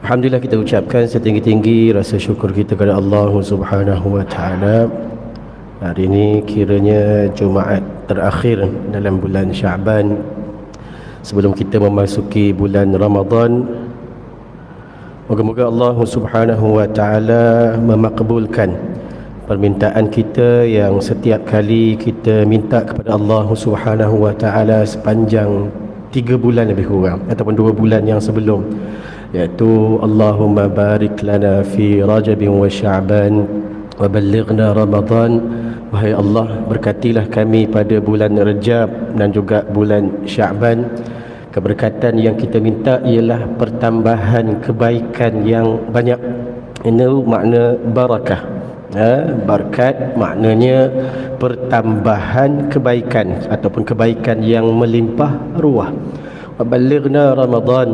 Alhamdulillah, kita ucapkan setinggi-tinggi rasa syukur kita kepada Allah Subhanahu wa taala. Hari ini kiranya Jumaat terakhir dalam bulan Syaban sebelum kita memasuki bulan Ramadan. Moga-moga Allah Subhanahu wa taala memakbulkan permintaan kita yang setiap kali kita minta kepada Allah Subhanahu wa taala sepanjang 3 bulan lebih kurang ataupun 2 bulan yang sebelum, iaitu Allahumma barik lana fi Rajab wa Sya'ban wa ballighna Ramadan. Wahai Allah, berkatilah kami pada bulan Rajab dan juga bulan Sya'ban. Keberkatan yang kita minta ialah pertambahan kebaikan yang banyak. Ini makna barakah. Barakat maknanya pertambahan kebaikan ataupun kebaikan yang melimpah ruah. Wa ballighna Ramadan.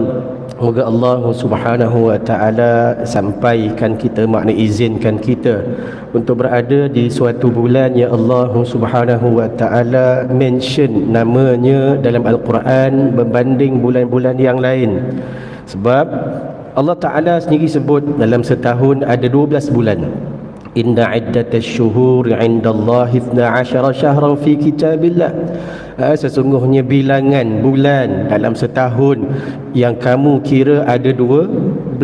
Moga Allah Subhanahu wa taala sampaikan kita, makna izinkan kita untuk berada di suatu bulan yang Allah Subhanahu wa taala mention namanya dalam Al-Quran berbanding bulan-bulan yang lain. Sebab Allah Taala sendiri sebut dalam setahun ada 12 bulan. Inna iddatash syuhuri 'indallahi 12 syahran fi kitabillah. Sesungguhnya bilangan bulan dalam setahun yang kamu kira ada 12.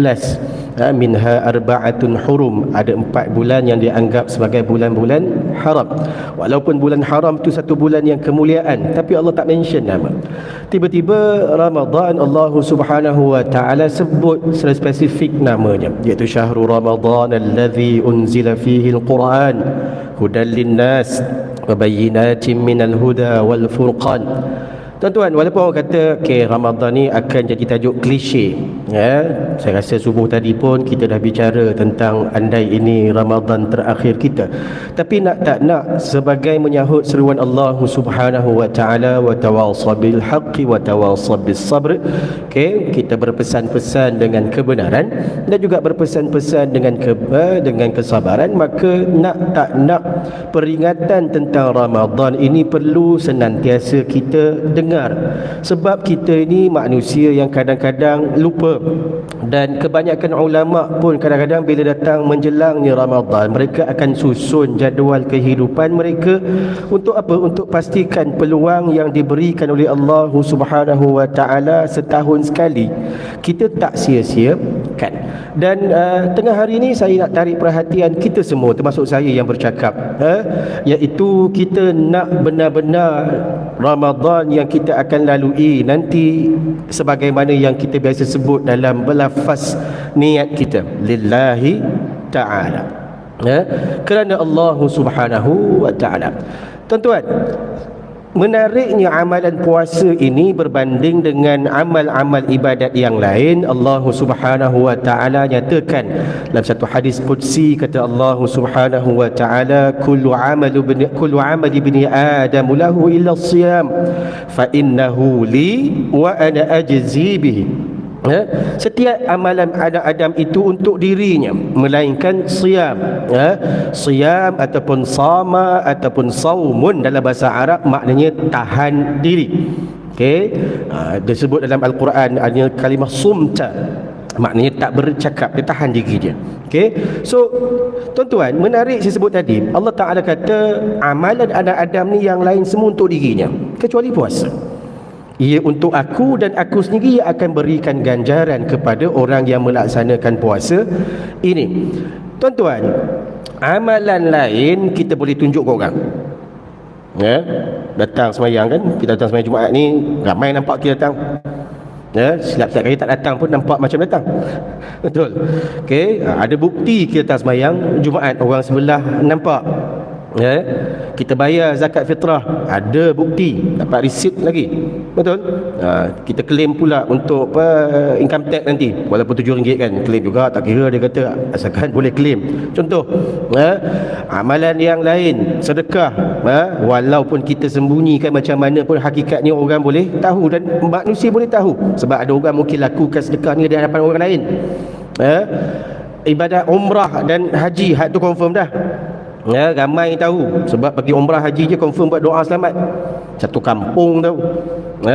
Minha arba'atun hurum, ada 4 bulan yang dianggap sebagai bulan-bulan haram. Walaupun bulan haram itu satu bulan yang kemuliaan, tapi Allah tak mention nama. Tiba-tiba Ramadan Allah Subhanahu wa taala sebut secara spesifik namanya, iaitu syahrul Ramadan allazi unzila fihi al-Quran hudan lin-nas wa bayyinatin minal huda wal furqan. Tuan-tuan, walaupun orang kata Ramadan ni akan jadi tajuk klise, saya rasa subuh tadi pun kita dah bicara tentang andai ini Ramadan terakhir kita. Tapi nak tak nak, sebagai menyahut seruan Allah Subhanahu wa taala, wa tawassaw bil haqqi wa tawassaw bis sabr, kita berpesan-pesan dengan kebenaran dan juga berpesan-pesan dengan kesabaran. Maka nak tak nak, peringatan tentang Ramadan ini perlu senantiasa kita dengar. Sebab kita ini manusia yang kadang-kadang lupa. Dan kebanyakan ulama pun kadang-kadang bila datang menjelangnya Ramadan, mereka akan susun jadual kehidupan mereka untuk apa? Untuk pastikan peluang yang diberikan oleh Allah Subhanahu wa taala setahun sekali kita tak sia-siakan. Dan tengah hari ini saya nak tarik perhatian kita semua, termasuk saya yang bercakap, iaitu kita nak benar-benar Ramadan yang kita akan lalui nanti sebagaimana yang kita biasa sebut dalam berlafaz niat kita, lillahi ta'ala, kerana Allah Subhanahu wa ta'ala. Tuan-tuan, menariknya amalan puasa ini berbanding dengan amal-amal ibadat yang lain. Allah Subhanahu wa ta'ala nyatakan dalam satu hadis qudsi, kata Allah Subhanahu wa ta'ala, kullu amali bani adam lahu illa siyam fa innahu li wa ana ajzi bihi. Setiap amalan anak Adam itu untuk dirinya, melainkan siyam. Siyam ataupun sama ataupun saumun dalam bahasa Arab maknanya tahan diri. Disebut dalam Al-Quran adanya kalimah sumta, maknanya tak bercakap, dia tahan diri dia. So tuan-tuan, menarik saya sebut tadi, Allah Ta'ala kata amalan anak Adam ni yang lain semua untuk dirinya kecuali puasa. Ia untuk aku dan aku sendiri akan berikan ganjaran kepada orang yang melaksanakan puasa ini. Tuan-tuan, amalan lain kita boleh tunjuk ke orang. Datang semayang kan, kita datang semayang Jumaat ni, ramai nampak kita datang. Silap-silap kali tak datang pun nampak macam datang. Betul. Ada bukti kita datang semayang Jumaat, orang sebelah nampak. Kita bayar zakat fitrah, ada bukti, dapat resit lagi. Betul. Kita claim pula untuk income tax nanti, walaupun RM7 kan, claim juga, tak kira, dia kata asalkan boleh claim. Contoh, amalan yang lain, sedekah, walaupun kita sembunyikan macam mana pun, hakikatnya orang boleh tahu dan manusia boleh tahu. Sebab ada orang mungkin lakukan sedekah ni di hadapan orang lain. Ibadat umrah dan haji, hak tu confirm dah. Ya, ramai tahu sebab pergi umrah haji je confirm buat doa selamat. Satu kampung tahu.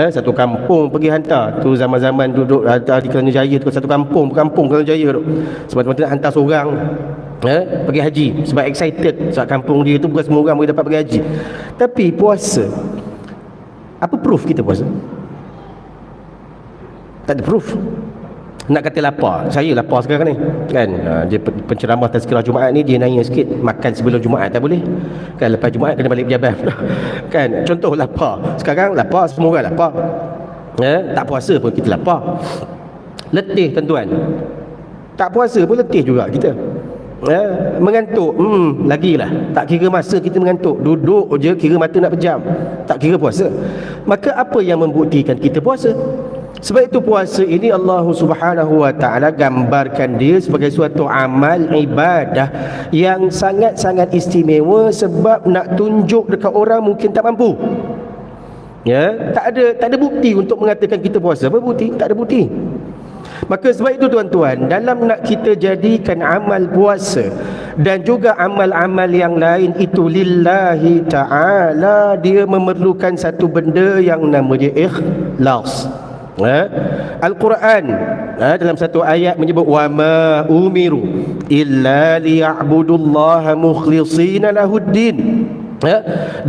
Satu kampung pergi hantar. Tu zaman-zaman duduk di Kelana Jaya tu, satu kampung Kelana Jaya tu. Sebab teman-teman nak hantar seorang pergi haji sebab excited sebab kampung dia tu bukan semua orang boleh dapat pergi haji. Tapi puasa, apa proof kita puasa? Tak ada proof. Nak kata lapar, saya lapar sekarang ni kan, dia penceramah tazkirah Jumaat ni dia nanya sikit makan sebelum Jumaat tak boleh kan, lepas Jumaat kena balik pejabat kan, contoh lapar. Sekarang lapar, semua orang lapar, tak puasa pun kita lapar. Letih tuan-tuan, tak puasa pun letih juga kita. Mengantuk, lagilah tak kira masa kita mengantuk, duduk je kira mata nak pejam, tak kira puasa. Maka apa yang membuktikan kita puasa? Sebab itu puasa ini Allah Subhanahu wa ta'ala gambarkan dia sebagai suatu amal ibadah yang sangat-sangat istimewa, sebab nak tunjuk dekat orang mungkin tak mampu. Tak ada bukti untuk mengatakan kita puasa. Apa bukti? Tak ada bukti. Maka sebab itu tuan-tuan, dalam nak kita jadikan amal puasa dan juga amal-amal yang lain itu lillahi ta'ala, dia memerlukan satu benda yang namanya ikhlas. Al-Quran dalam satu ayat menyebut wa ma umiru illa liya'budullaha mukhlishina lahuddin,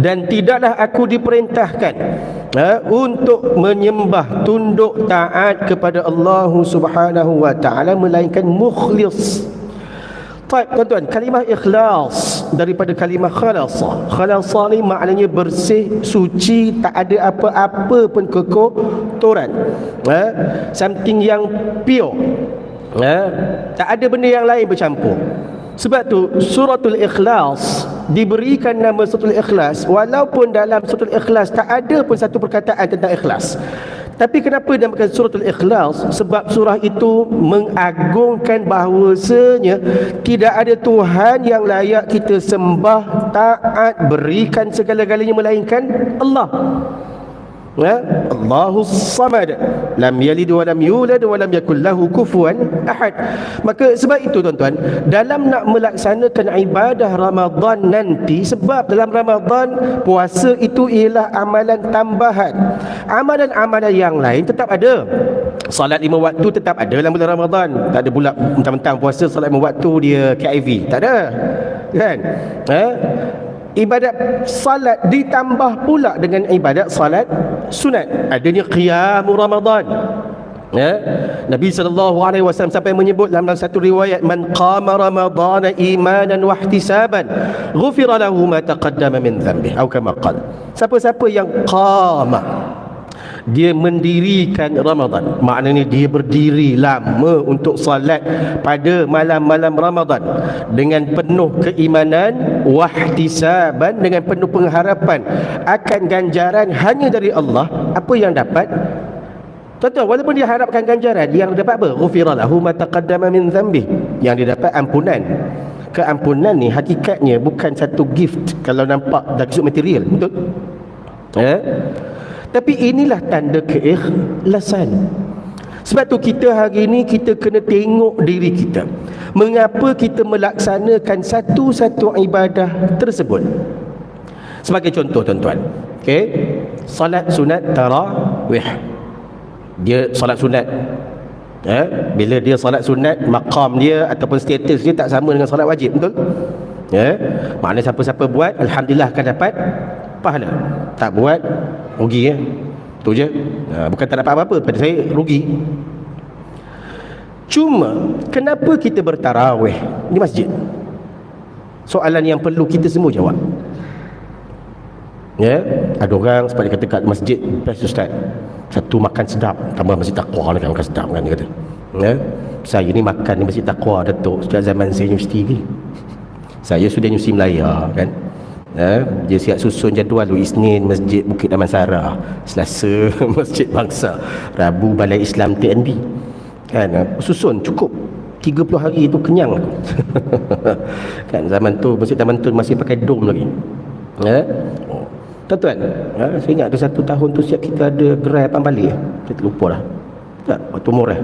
dan tidaklah aku diperintahkan untuk menyembah, tunduk taat kepada Allah Subhanahu wa ta'ala melainkan mukhlis. Tuan-tuan, kalimah ikhlas daripada kalimah khalasa. Khalasa ni maknanya bersih, suci, tak ada apa-apa pun kekotoran, something yang pure, tak ada benda yang lain bercampur. Sebab tu suratul Ikhlas diberikan nama suratul Ikhlas, walaupun dalam suratul Ikhlas tak ada pun satu perkataan tentang ikhlas. Tapi kenapa dinamakan suratul Ikhlas? Sebab surah itu mengagungkan bahawasanya tidak ada Tuhan yang layak kita sembah, taat, berikan segala-galanya melainkan Allah. Allahus Samad, lam yalid wa lam yulad wa lam yakul lahu kufuwan ahad. Maka sebab itu tuan-tuan, dalam nak melaksanakan ibadah Ramadan nanti, sebab dalam Ramadan puasa itu ialah amalan tambahan. Amalan-amalan yang lain tetap ada. Salat 5 waktu tetap ada dalam bulan Ramadan. Tak ada pula mentang-mentang puasa salat 5 waktu dia KIV. Tak ada. Kan? Ibadat salat ditambah pula dengan ibadat salat sunat. Adanya qiyamul Ramadan. Nabi SAW sampai menyebut dalam satu riwayat, man qama ramadana imanan wa ihtisaban ghufira lahu ma taqaddama min dhanbihi, atau kama qala. Siapa-siapa yang qama, dia mendirikan Ramadan, maknanya dia berdiri lama untuk salat pada malam-malam Ramadan dengan penuh keimanan, wahtisaban, dengan penuh pengharapan akan ganjaran hanya dari Allah. Apa yang dapat? Tuan-tuan, walaupun dia harapkan ganjaran, yang dapat apa? Ghufira lahu ma taqaddama min dhanbi, yang dia dapat ampunan. Keampunan ni hakikatnya bukan satu gift kalau nampak dari sudut material, betul? Tapi inilah tanda keikhlasan. Sebab tu kita hari ini kita kena tengok diri kita. Mengapa kita melaksanakan satu-satu ibadah tersebut? Sebagai contoh tuan-tuan, salat sunat tarawih. Dia salat sunat, bila dia salat sunat, maqam dia ataupun status dia tak sama dengan salat wajib, betul? Maknanya siapa-siapa buat, alhamdulillah akan dapat pahala. Tak buat, rugi tu je. Bukan tak dapat apa-apa, pada saya rugi. Cuma kenapa kita bertarawih di masjid? Soalan yang perlu kita semua jawab. Ada orang sebab dia kata kat masjid, best ustaz, satu makan sedap, tambah masjid taqwa kan, makan sedap kan dia kata. Saya ni makan di masjid taqwa Datuk sejak zaman saya universiti ni. Saya sudah universiti Melaya kan. Dia siap susun jadual tu, Isnin Masjid Bukit Damansara, Selasa Masjid Bangsa, Rabu Balai Islam TNB kan, susun cukup 30 hari tu kenyang aku. Kan zaman tu Masjid Damansara masih pakai dom lagi. Tuan-tuan, saya ingat ada satu tahun tu siap kita ada gerai pambalik, saya terlupa dah. Tak, waktu murah.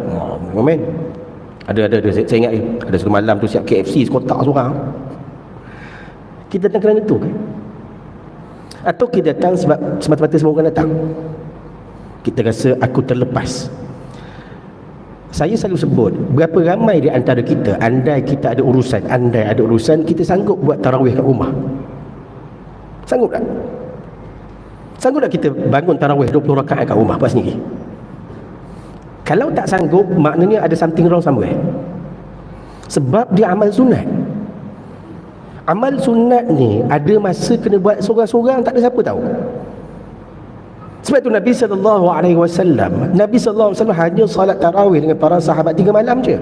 Komen. Ada saya ingat ada satu malam tu siap KFC sekotak seorang. Kita datang kerana itu kan? Atau kita datang sebab semata-mata semua orang datang? Kita rasa aku terlepas. Saya selalu sebut, berapa ramai di antara kita, andai kita ada urusan, kita sanggup buat tarawih kat rumah? Sanggup tak? Sanggup tak kita bangun tarawih 20 rakaat kat rumah buat sendiri? Kalau tak sanggup, maknanya ada something wrong somewhere. Sebab dia amal sunat. Amal sunat ni ada masa kena buat seorang-seorang, tak ada siapa tahu. Sebab itu Nabi SAW hanya salat tarawih dengan para sahabat 3 malam je.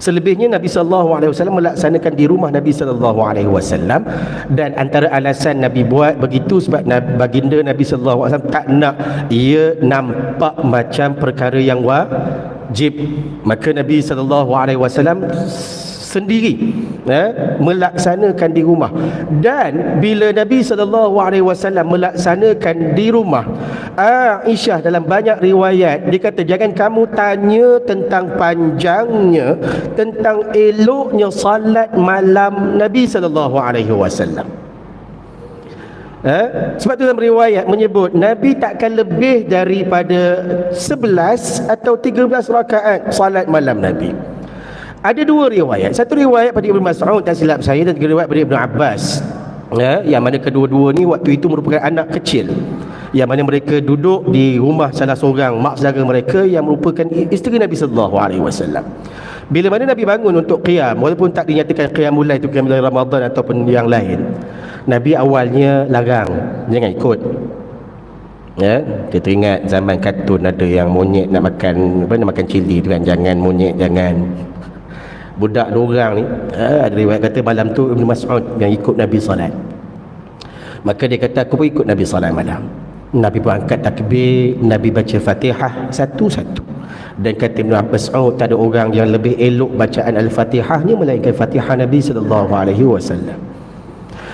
Selebihnya Nabi SAW melaksanakan di rumah Nabi SAW. Dan antara alasan Nabi buat begitu sebab baginda Nabi SAW tak nak ia nampak macam perkara yang wajib. Maka Nabi SAW sendiri melaksanakan di rumah. Dan bila Nabi SAW melaksanakan di rumah, Aisyah dalam banyak riwayat dia kata, jangan kamu tanya tentang panjangnya, tentang eloknya salat malam Nabi SAW. Sebab tu dalam riwayat menyebut Nabi takkan lebih daripada 11 atau 13 rakaat salat malam Nabi. Ada 2 riwayat. Satu riwayat pada Ibnu Mas'ud, tak silap saya, dan riwayat pada Ibnu Abbas, yang mana kedua-dua ni waktu itu merupakan anak kecil, yang mana mereka duduk di rumah salah seorang mak saudara mereka yang merupakan isteri Nabi SAW. Bila mana Nabi bangun untuk qiyam, walaupun tak dinyatakan qiyamul lail itu qiyamul lail Ramadan ataupun yang lain, Nabi awalnya larang, jangan ikut. Kita ingat zaman kartun ada yang monyet nak makan makan cili tu kan, jangan monyet, jangan. Budak dorang ni, ada riwayat kata malam tu Ibnu Mas'ud yang ikut Nabi salat. Maka dia kata, aku pun ikut Nabi salat malam. Nabi pun angkat takbir, Nabi baca Fatihah satu-satu. Dan kata Ibnu Mas'ud, tak ada orang yang lebih elok bacaan Al-Fatihahnya melainkan Fatihah Nabi SAW.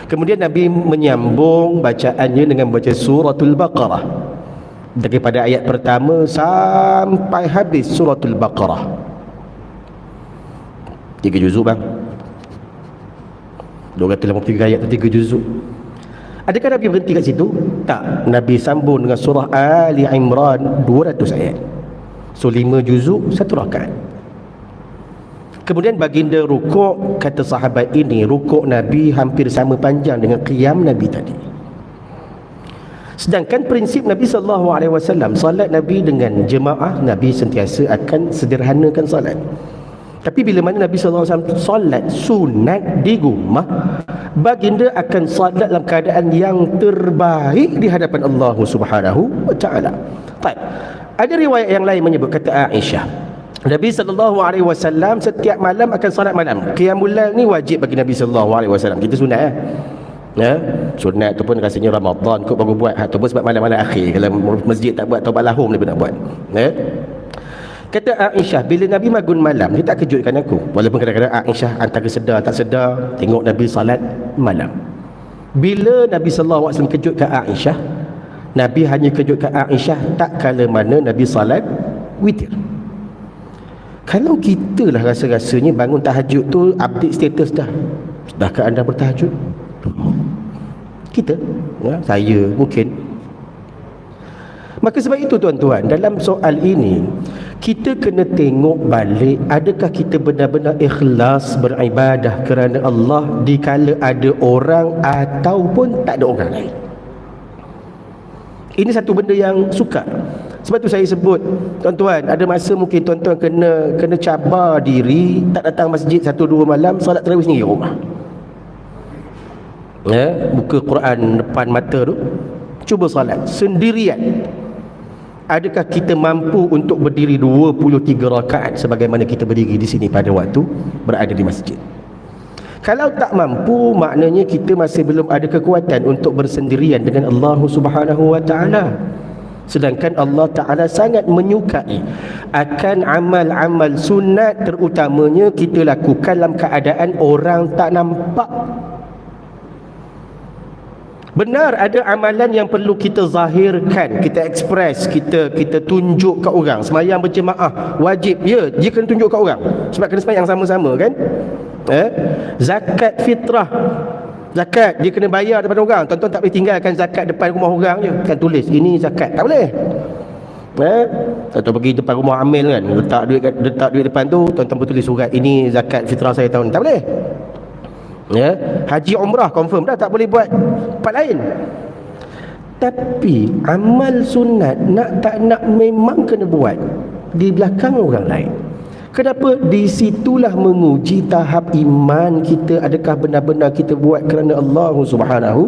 Kemudian Nabi menyambung bacaannya dengan baca suratul Baqarah, daripada ayat pertama sampai habis suratul Baqarah. 3 juzuk bang. 283 ayat tu 3 juzuk. Adakah Nabi berhenti kat situ? Tak. Nabi sambung dengan surah Ali Imran 200 ayat. So 5 juzuk 1 rakaat. Kemudian baginda rukuk, kata sahabat ini, rukuk Nabi hampir sama panjang dengan qiyam Nabi tadi. Sedangkan prinsip Nabi SAW, salat Nabi dengan jemaah, Nabi sentiasa akan sederhanakan salat. Tapi bila mana Nabi SAW solat sunat di rumah, baginda akan solat dalam keadaan yang terbaik di hadapan Allah Subhanahu wa ta'ala. Baik. Ada riwayat yang lain menyebut, kata Aisyah, Nabi SAW setiap malam akan solat malam. Qiyamul lail ni wajib bagi Nabi SAW. Kita sunat sunat tu pun rasanya Ramadan kot baru buat, ataupun sebab malam-malam akhir. Kalau masjid tak buat, taubat lahum dia pun nak buat. Kata Aisyah, bila Nabi bangun malam, dia tak kejutkan aku. Walaupun kadang-kadang Aisyah antara sedar tak sedar tengok Nabi salat malam. Bila Nabi SAW kejutkan Aisyah, Nabi hanya kejutkan Aisyah tak kala mana Nabi salat witir. Kalau kita lah rasa-rasanya bangun tahajud tu update status dah, sudahkah anda bertahajud? Kita, saya mungkin. Maka sebab itu tuan-tuan, dalam soal ini kita kena tengok balik, adakah kita benar-benar ikhlas beribadah kerana Allah dikala ada orang ataupun tak ada orang lain. Ini satu benda yang sukar. Sebab tu saya sebut, tuan-tuan, ada masa mungkin tuan-tuan kena cabar diri, tak datang masjid 1-2 malam, solat tarawih sendiri rumah. Buka Quran depan mata tu, cuba solat sendirian. Adakah kita mampu untuk berdiri 23 rakaat sebagaimana kita berdiri di sini pada waktu berada di masjid? Kalau tak mampu, maknanya kita masih belum ada kekuatan untuk bersendirian dengan Allah Subhanahu wa ta'ala. Sedangkan Allah Ta'ala sangat menyukai akan amal-amal sunat, terutamanya kita lakukan dalam keadaan orang tak nampak. Benar ada amalan yang perlu kita zahirkan, kita ekspres, kita tunjuk kat orang. Sembahyang berjemaah wajib, ya, dia kena tunjuk kat orang sebab kena sembahyang sama-sama kan. Zakat fitrah, zakat dia kena bayar daripada orang. Tuan-tuan tak boleh tinggalkan zakat depan rumah orang je, kan tulis ini zakat, tak boleh. Tuan-tuan pergi depan rumah Amil kan, letak duit depan tu, tuan-tuan pun tulis surat ini zakat fitrah saya tahun ni, tak boleh. Haji umrah confirm dah, tak boleh buat tempat lain. Tapi amal sunat nak tak nak memang kena buat di belakang orang lain. Kenapa? Di situlah menguji tahap iman kita, adakah benar-benar kita buat kerana Allah Subhanahu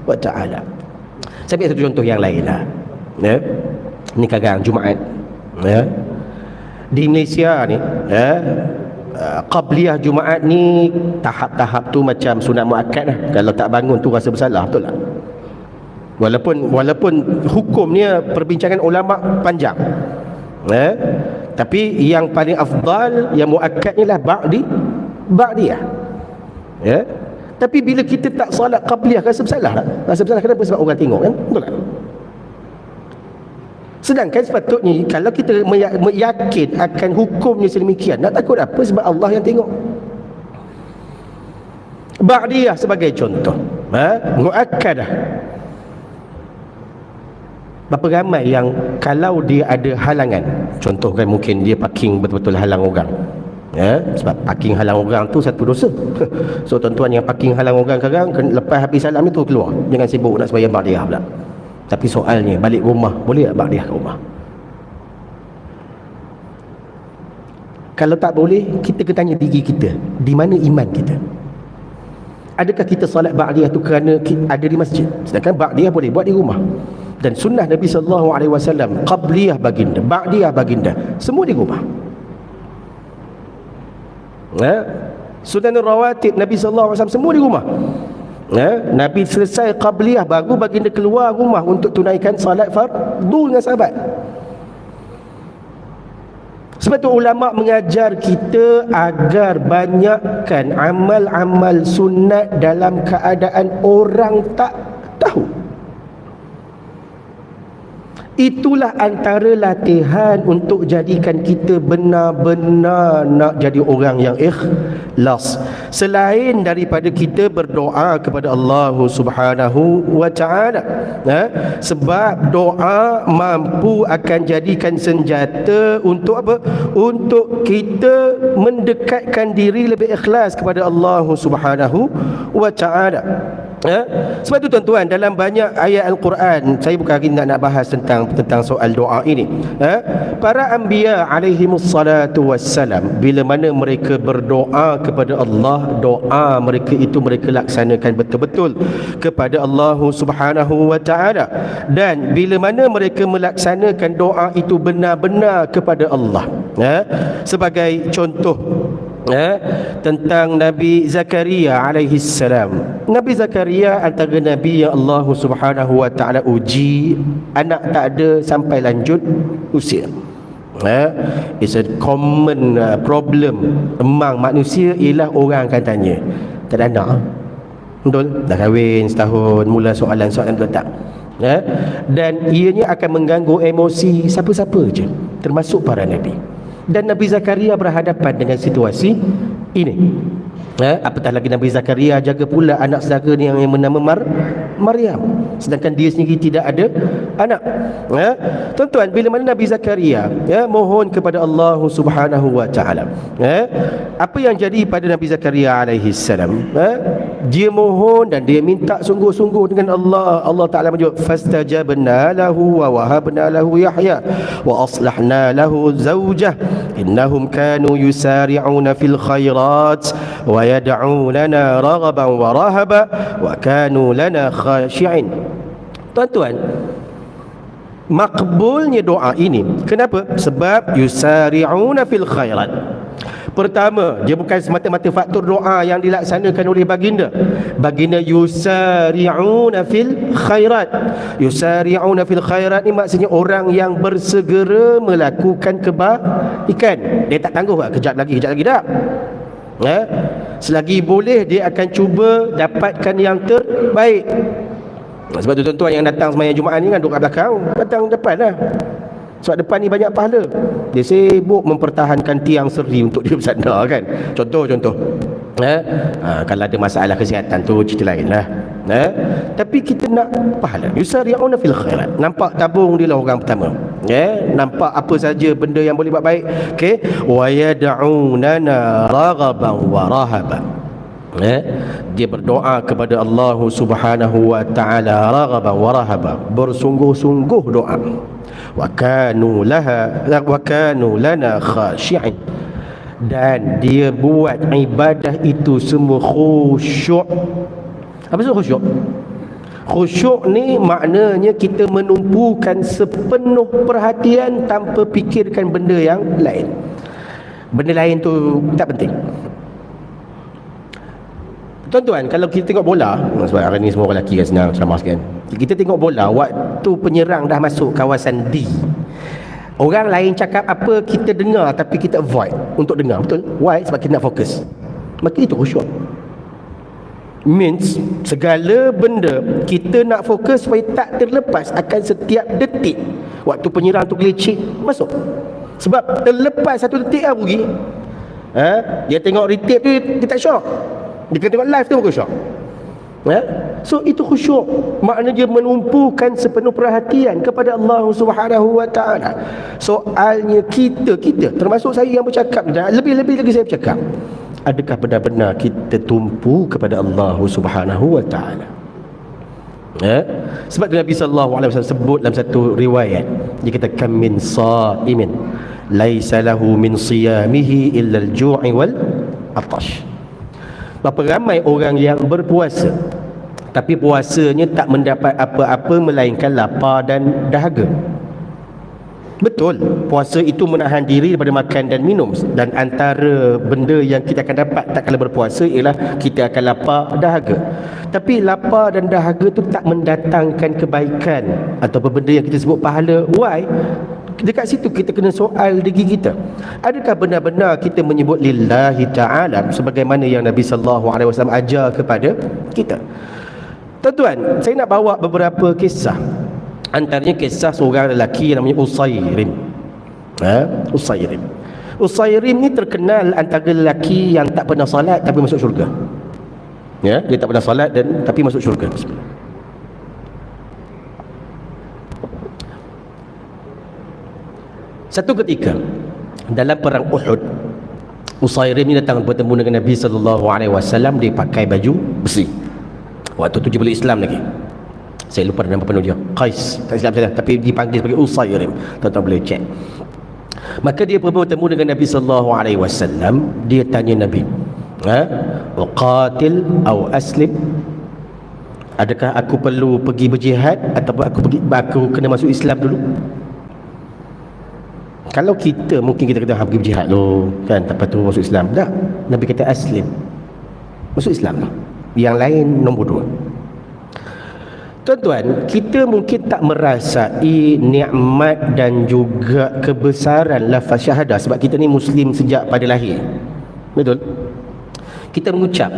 wa taala. Saya ambil satu contoh yang lain lah. Ni kadang Jumaat di Malaysia ni, qabliyah Jumaat ni tahap-tahap tu macam sunat muakkad lah. Kalau tak bangun tu rasa bersalah, betul tak? Walaupun hukumnya perbincangan ulama panjang, tapi yang paling afdal, yang muakkad ni lah ba'diyah. Tapi bila kita tak salat qabliyah, rasa bersalah tak? Rasa bersalah kenapa? Sebab orang tengok kan, betul tak? Sedangkan sepatutnya kalau kita meyakin akan hukumnya sedemikian, nak takut apa? Sebab Allah yang tengok. Ba'diyah sebagai contoh, muakkadah. Berapa ramai yang kalau dia ada halangan, contoh kan mungkin dia parking betul-betul halang orang, sebab parking halang orang tu satu dosa. So tuan-tuan yang parking halang orang sekarang, lepas habis salam ni tu keluar, jangan sibuk nak sembahyang ba'diyah pula. Tapi soalnya balik rumah boleh tak ba'diyah ke rumah? Kalau tak boleh, kita kena tanya diri kita, di mana iman kita? Adakah kita solat ba'diyah tu kerana ada di masjid? Sedangkan ba'diyah boleh buat di rumah. Dan sunnah Nabi SAW, qabliyah baginda, ba'diyah baginda, semua di rumah. Sunnah rawatib Nabi SAW semua di rumah. Nabi selesai qabliyah baru baginda keluar rumah untuk tunaikan salat fardu dengan sahabat. Sebab tu ulama mengajar kita agar banyakkan amal-amal sunat dalam keadaan orang tak tahu. Itulah antara latihan untuk jadikan kita benar-benar nak jadi orang yang ikhlas. Selain daripada kita berdoa kepada Allah Subhanahu wa taala, sebab doa mampu akan jadikan senjata untuk apa? Untuk kita mendekatkan diri lebih ikhlas kepada Allah Subhanahu wa taala. Sebab tu tuan-tuan, dalam banyak ayat Al-Quran, saya bukan hari nak bahas tentang soal doa ini. Para anbiya alaihimus salatu wassalam, bila mana mereka berdoa kepada Allah, doa mereka itu mereka laksanakan betul-betul kepada Allah Subhanahu wa taala. Dan bila mana mereka melaksanakan doa itu benar-benar kepada Allah, sebagai contoh tentang Nabi Zakaria alaihi salam. Nabi Zakaria antara nabi yang Allah Subhanahu wa taala uji, anak tak ada sampai lanjut usia. It's a common problem among manusia, ialah orang akan tanya, tak ada anak, betul? Dah kahwin setahun, mula soalan-soalan letak. Dan ianya akan mengganggu emosi siapa-siapa je, termasuk para nabi. Dan Nabi Zakaria berhadapan dengan situasi ini. Apatah lagi Nabi Zakaria jaga pula anak saudara ni yang bernama Maryam, sedangkan dia sendiri tidak ada anak. Tuan-tuan, bila mana Nabi Zakaria mohon kepada Allah Subhanahu wa taala, apa yang jadi pada Nabi Zakaria alaihi salam? Dia mohon dan dia minta sungguh-sungguh dengan Allah. Allah Taala menjawab, fastajabna lahu wa wahabna lahu Yahya wa aslahna lahu zawjah innahum kanu yusari'una fil khairat wa yad'unana raghaban wa rahaba wa kanu lana khashi'in. Tuan-tuan, makbulnya doa ini, kenapa? Sebab yusari'una fil khairat. Pertama, dia bukan semata-mata faktor doa yang dilaksanakan oleh baginda. Baginda yusari'una fil khairat. Yusari'una fil khairat ni maksudnya orang yang bersegera melakukan kebaikan. Dia tak tangguh, kejap lagi tak. Selagi boleh dia akan cuba dapatkan yang terbaik. Sebab tu tuan-tuan yang datang sembahyang Jumaat ni kan duduk kat belakang, datang depan lah. Sebab depan ni banyak pahala. Dia sibuk mempertahankan tiang seri untuk dia bersandar kan. Contoh. Kalau ada masalah kesihatan tu cerita lain lah. Tapi kita nak pahala. Yusari'una fil khairat. Nampak tabung dia lah orang pertama. Nampak apa saja benda yang boleh buat baik. Okey. Wa yad'unana raghaban wa rahaban. Dia berdoa kepada Allah Subhanahu wa taala raghaban wa rahaban, bersungguh-sungguh doa. Wa kanu lana khashi'in, dan dia buat ibadah itu semua khusyuk. Apa maksud khusyuk? Khusyuk ni maknanya kita menumpukan sepenuh perhatian tanpa fikirkan benda yang lain. Benda lain tu tak penting. Tuan-tuan, kalau kita tengok bola, sebab hari ni semua orang lelaki kan senang ceramah kan. Kita tengok bola, waktu penyerang dah masuk kawasan D, orang lain cakap apa kita dengar, tapi kita avoid untuk dengar. Betul? Why? Sebab kita nak fokus. Maka itu khusyuk. Means segala benda kita nak fokus supaya tak terlepas akan setiap detik. Waktu penyerang tu gelicik masuk, sebab terlepas satu detik lah pergi. Dia tengok retake tu dia tak syok, dia kena tengok live tu baru syok. So itu khusyuk, maknanya dia menumpukan sepenuh perhatian kepada Allah Subhanahu wa taala. Soalnya kita termasuk saya yang bercakap, dan lebih-lebih lagi saya bercakap, adakah benar-benar kita tumpu kepada Allah Subhanahu wa taala? Sebab Nabi sallallahu alaihi wasallam sebut dalam satu riwayat, dia kata kam min saimin laisa lahu min siyamihi illa al-ju'i wal atash. Berapa ramai orang yang berpuasa tapi puasanya tak mendapat apa-apa melainkan lapar dan dahaga. Betul, puasa itu menahan diri daripada makan dan minum, dan antara benda yang kita akan dapat tak kala berpuasa ialah kita akan lapar dahaga. Tapi lapar dan dahaga itu tak mendatangkan kebaikan atau benda yang kita sebut pahala. Why? Dekat situ kita kena soal diri kita, adakah benar-benar kita menyebut lillahi ta'ala sebagaimana yang Nabi sallallahu alaihi wasallam ajar kepada kita? Tuan-tuan, saya nak bawa beberapa kisah. Antaranya kisah seorang lelaki yang namanya Usairim. Usairim ni terkenal antara lelaki yang tak pernah salat tapi masuk syurga. Dia tak pernah salat dan tapi masuk syurga. Satu ketika dalam perang Uhud, Usairim ni datang bertemu dengan Nabi sallallahu alaihi wasallam. Dia pakai baju besi. Waktu tu dia belum Islam lagi. Saya lupa nama penuh dia. Qais, tak silap saya, tapi dipanggil sebagai Usairim. Tuan-tuan boleh cek. Maka dia bertemu dengan Nabi sallallahu alaihi wasallam. Dia tanya Nabi, uqatil atau aslim? Adakah aku perlu pergi berjihad ataupun aku kena masuk Islam dulu? Kalau kita mungkin kita kata pergi berjihad dulu kan, lepas tu masuk Islam. Tak, Nabi kata aslim, masuk Islam lah. Yang lain nombor 2. Tuan-tuan, kita mungkin tak merasai nikmat dan juga kebesaran lafaz syahadah sebab kita ni Muslim sejak pada lahir. Betul? Kita mengucap,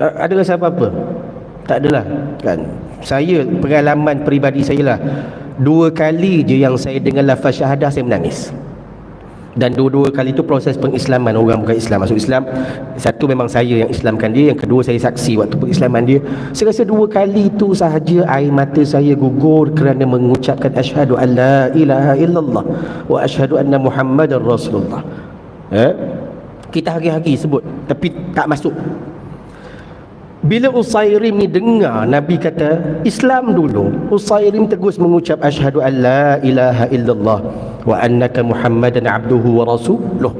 ada rasa apa-apa? Tak adalah kan. Saya, pengalaman peribadi saya lah, 2 kali je yang saya dengar lafaz syahadah saya menangis. Dan dua-dua kali itu proses pengislaman orang bukan Islam masuk Islam. Satu memang saya yang Islamkan dia, yang kedua saya saksi waktu pengislaman dia. Saya rasa 2 kali itu sahaja air mata saya gugur kerana mengucapkan asyhadu an la ilaha illallah wa asyhadu anna Muhammadar Rasulullah. Kita hari-hari sebut tapi tak masuk. Bila Usairim ni dengar Nabi kata Islam dulu, Usairim terus mengucap asyhadu an la ilaha illallah wa annaka Muhammadan abduhu wa rasuluh.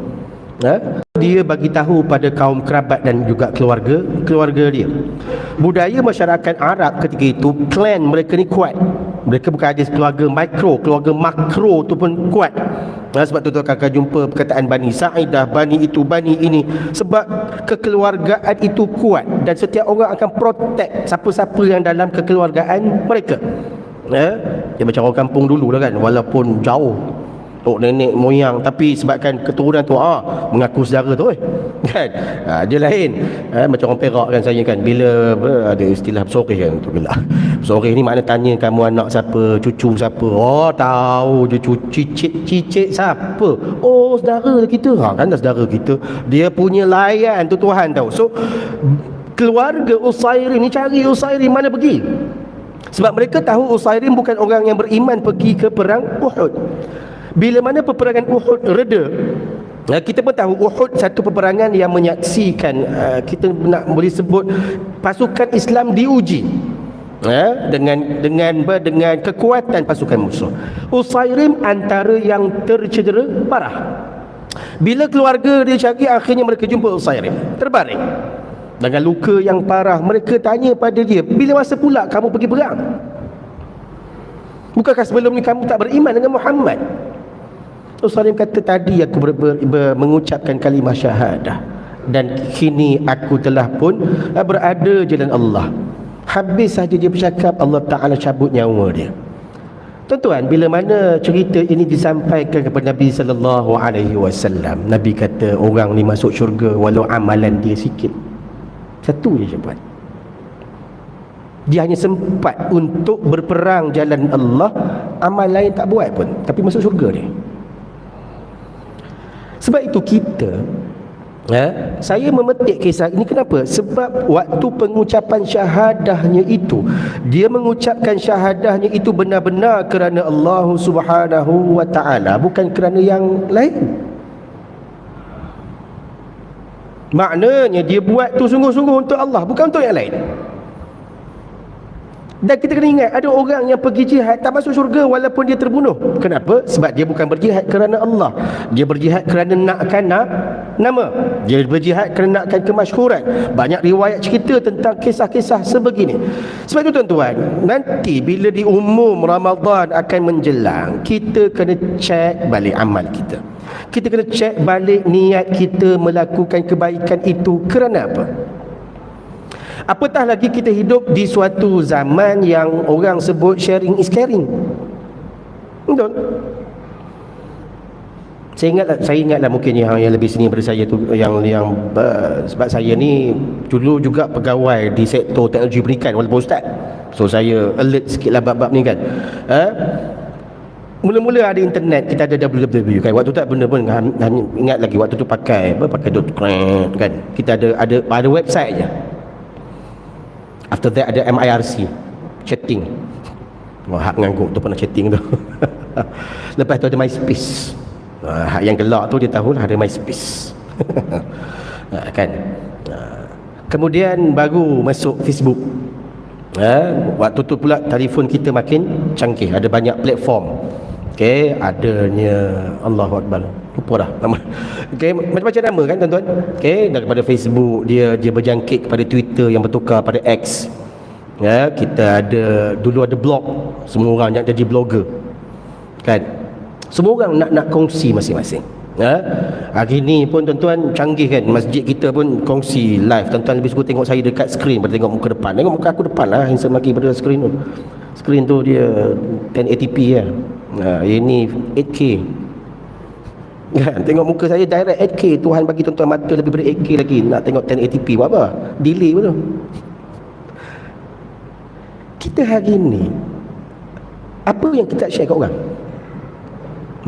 Dia bagi tahu pada kaum kerabat dan juga keluarga dia. Budaya masyarakat Arab ketika itu, klan mereka ni kuat. Mereka bukan ada keluarga mikro, keluarga makro tu pun kuat. Sebab tu akan jumpa perkataan Bani Sa'idah, Bani itu, Bani ini. Sebab kekeluargaan itu kuat dan setiap orang akan protect siapa-siapa yang dalam kekeluargaan mereka. Dia macam orang kampung dulu lah kan, walaupun jauh nenek moyang, tapi sebabkan keturunan tu mengaku saudara tu kan. Dia lain. Macam orang Perak kan, saya kan bila ada istilah bersorih kan, tu bila bersorih ni makna tanya kamu anak siapa, cucu siapa. Tahu je cicit siapa. Saudara kita. Kan dah saudara kita. Dia punya layan tu Tuhan tahu. So keluarga Usairim ni cari Usairim mana pergi. Sebab mereka tahu Usairim bukan orang yang beriman pergi ke perang Uhud. Bila mana peperangan Uhud reda, kita pun tahu Uhud satu peperangan yang menyaksikan kita nak boleh sebut pasukan Islam diuji dengan kekuatan pasukan musuh. Usairim antara yang tercedera parah. Bila keluarga dia cari, akhirnya mereka jumpa Usairim terbaring dengan luka yang parah. Mereka tanya pada dia, bila masa pula kamu pergi perang? Bukankah sebelum ni kamu tak beriman dengan Muhammad? Usairim kata, tadi aku mengucapkan kalimah syahadah, dan kini aku telah pun berada jalan Allah. Habis saja dia bercakap, Allah Ta'ala cabut nyawa dia. Tuan-tuan, bila mana cerita ini disampaikan kepada Nabi sallallahu alaihi wasallam, Nabi kata orang ni masuk syurga walau amalan dia sikit. Satu je buat. Dia hanya sempat untuk berperang jalan Allah, amal lain tak buat pun, tapi masuk syurga dia. Sebab itu kita saya memetik kisah ini. Kenapa? Sebab waktu pengucapan syahadahnya itu, dia mengucapkan syahadahnya itu benar-benar kerana Allah Subhanahu wa ta'ala, bukan kerana yang lain. Maknanya dia buat tu sungguh-sungguh untuk Allah, bukan untuk yang lain. Dan kita kena ingat, ada orang yang pergi jihad tak masuk syurga walaupun dia terbunuh. Kenapa? Sebab dia bukan berjihad kerana Allah. Dia berjihad kerana nakkan nama. Dia berjihad kerana nakkan kemasyhuran. Banyak riwayat cerita tentang kisah-kisah sebegini. Sebab itu tuan-tuan, nanti bila di umum Ramadan akan menjelang, kita kena cek balik amal kita. Kita kena cek balik niat kita melakukan kebaikan itu kerana apa? Apatah lagi kita hidup di suatu zaman yang orang sebut sharing is caring. Betul? Saya ingatlah mungkin yang lebih senior daripada saya tu, yang sebab saya ni dulu juga pegawai di sektor teknologi pendidikan walaupun ustaz. So saya alert sikitlah bab-bab ni kan. Mula-mula ada internet, kita ada www kan. Waktu tu tak benda pun ingat lagi, waktu tu pakai kan. Kita ada website je. After that ada MIRC, chatting. Hak ngangguk tu pernah chatting tu. Lepas tu ada MySpace. Hak yang gelak tu dia tahu lah, ada MySpace. Kan. Kemudian baru masuk Facebook. Waktu tu pula telefon kita makin canggih, ada banyak platform. Okey, adanya Allahu Akbar. Lupa dah nama. Okey, macam-macam nama kan tuan-tuan. Okey, daripada Facebook dia berjangkit kepada Twitter yang bertukar pada X. Kita dulu ada blog, semua orang nak jadi blogger. Kan? Semua orang nak kongsi masing-masing. Hari ni pun tuan-tuan canggih kan, masjid kita pun kongsi live. Tuan-tuan lebih suka tengok saya dekat skrin daripada tengok muka depan. Tengok muka aku depan lah, handsome lagi pada skrin tu. Skrin tu dia 1080p lah. Ini 8K kan. Tengok muka saya direct 8K. Tuhan bagi tuan-tuan mata lebih daripada 8K lagi. Nak tengok 1080p buat apa? Delay betul. Kita hari ni, apa yang kita share kat orang?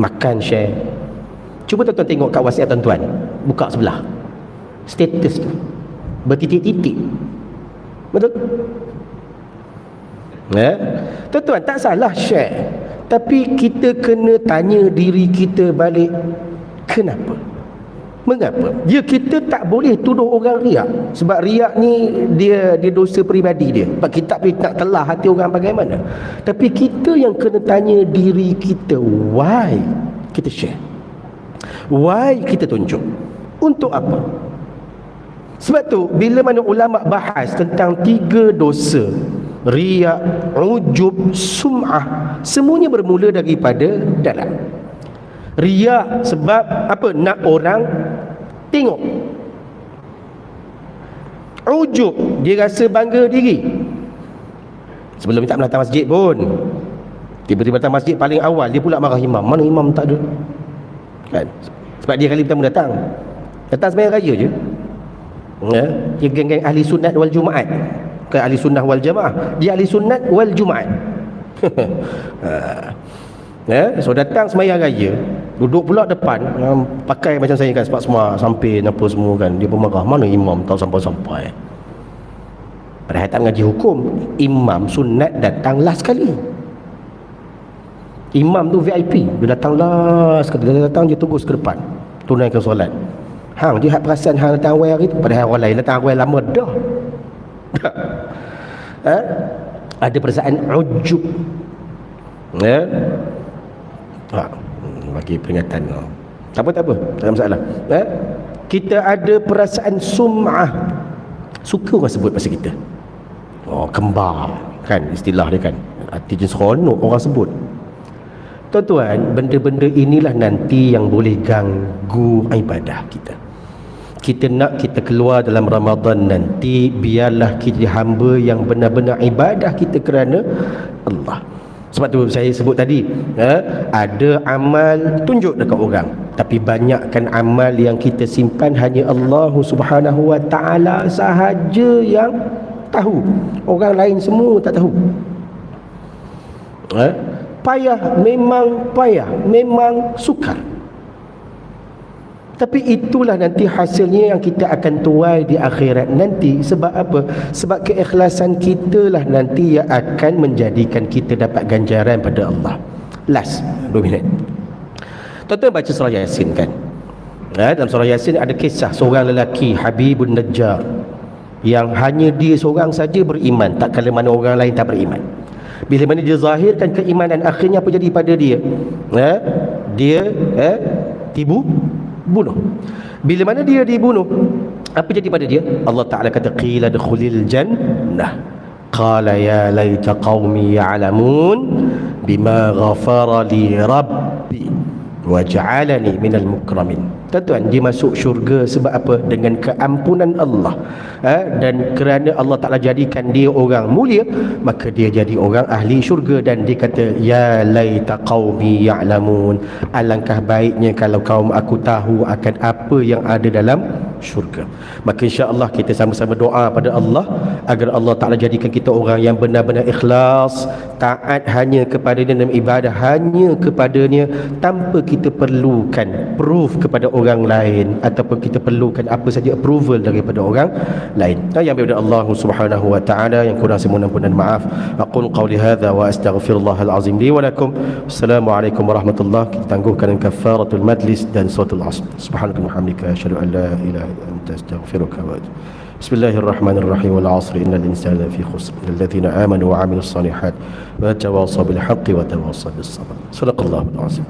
Makan share. Cuba tuan-tuan tengok kat WhatsApp tuan-tuan, buka sebelah status tu bertitik-titik. Betul? Tuan-tuan, tak salah share, tapi kita kena tanya diri kita balik, kenapa? Mengapa? Kita tak boleh tuduh orang riak. Sebab riak ni dia dosa peribadi dia. Sebab kita nak telah hati orang bagaimana. Tapi kita yang kena tanya diri kita, why kita share? Why kita tunjuk? Untuk apa? Sebab tu bila mana ulama bahas tentang 3 dosa, riak, ujub, sum'ah, semuanya bermula daripada dalam. Riak sebab apa? Nak orang tengok. Ujub, dia rasa bangga diri. Sebelum ni tak pernah datang masjid pun, tiba-tiba datang masjid paling awal, dia pula marah imam. Mana imam tak ada? kan? Sebab dia kali pertama datang sembahyang raya je. Ya, dia geng-geng ahli sunnat wal jumaat. Bukan ahli sunnah wal jamaah, dia ahli sunnat wal jumaat. Ya, so datang sembahyang raya, duduk pula depan, pakai macam saya kan, sebab semua samping apa semua kan. Dia pun marah, mana imam tak sampai-sampai. Padahal tak mengaji hukum. Imam sunat datang last sekali. Imam tu VIP, dia datang last sekali. Dia datang, dia tunggu ke depan, tunaikan solat. Hang dia hak perasan hang datang awal hari tu, padahal orang lain datang awal lama dah. Ha? Ada perasaan ujub. Ya. Bagi peringatan. Tak apa, tak ada masalah. Kita ada perasaan sum'ah. Suka orang sebut pasal kita. Kembar kan, istilah dia kan. Hati je seronok orang sebut. Tuan-tuan, benda-benda inilah nanti yang boleh ganggu ibadah kita. Kita nak kita keluar dalam Ramadan nanti, biarlah kita hamba yang benar-benar ibadah kita kerana Allah. Sebab tu saya sebut tadi, ada amal tunjuk dekat orang, tapi banyakkan amal yang kita simpan hanya Allah Subhanahu wa taala sahaja yang tahu. Orang lain semua tak tahu. Payah, memang sukar. Tapi itulah nanti hasilnya yang kita akan tuai di akhirat nanti. Sebab apa? Sebab keikhlasan kita lah nanti yang akan menjadikan kita dapat ganjaran pada Allah. Last 2 minit. Tuan-tuan baca surah Yasin kan? Dalam surah Yasin ada kisah seorang lelaki, Habibun Najjar, yang hanya dia seorang saja beriman, tak kala mana orang lain tak beriman. Bila mana dia zahirkan keimanan, akhirnya apa jadi pada dia? Dia bunuh. Bila mana dia dibunuh, apa jadi pada dia? Allah Ta'ala kata, qila dukhulil jannah qala ya laita qaumi ya'lamun bima ghafara li rabbi waj'alani minal mukramin. Tuan-tuan, dia masuk syurga sebab apa? Dengan keampunan Allah. Dan kerana Allah Ta'ala jadikan dia orang mulia, maka dia jadi orang ahli syurga. Dan dia kata, ya laita qaumi ya'lamun, alangkah baiknya kalau kaum aku tahu akan apa yang ada dalam syurga. Maka insya-Allah kita sama-sama doa pada Allah agar Allah Ta'ala jadikan kita orang yang benar-benar ikhlas, taat hanya kepada-Nya dalam ibadah hanya kepada-Nya, tanpa kita perlukan proof kepada orang lain ataupun kita perlukan apa saja approval daripada orang lain. Yang daripada Allah Subhanahu wa taala, yang kurang saya mohon ampun dan maaf. Aqul qawli hadza wa astaghfirullahal azim li wa lakum. Assalamualaikum warahmatullahi. Kita tangguhkan kafaratul majlis dan suratul asr. Subhanaka wa bihamdika asyhadu an la ilaha illa anta astaghfiruka wa atubu. Bismillahirrahmanirrahim. Wal 'asri innal insana lafi khusr illa alladziina aamanu wa 'amilus shalihaat wa tawassaw bil haqqi wa tawassaw bis sabr. Shadaqallahul 'azim.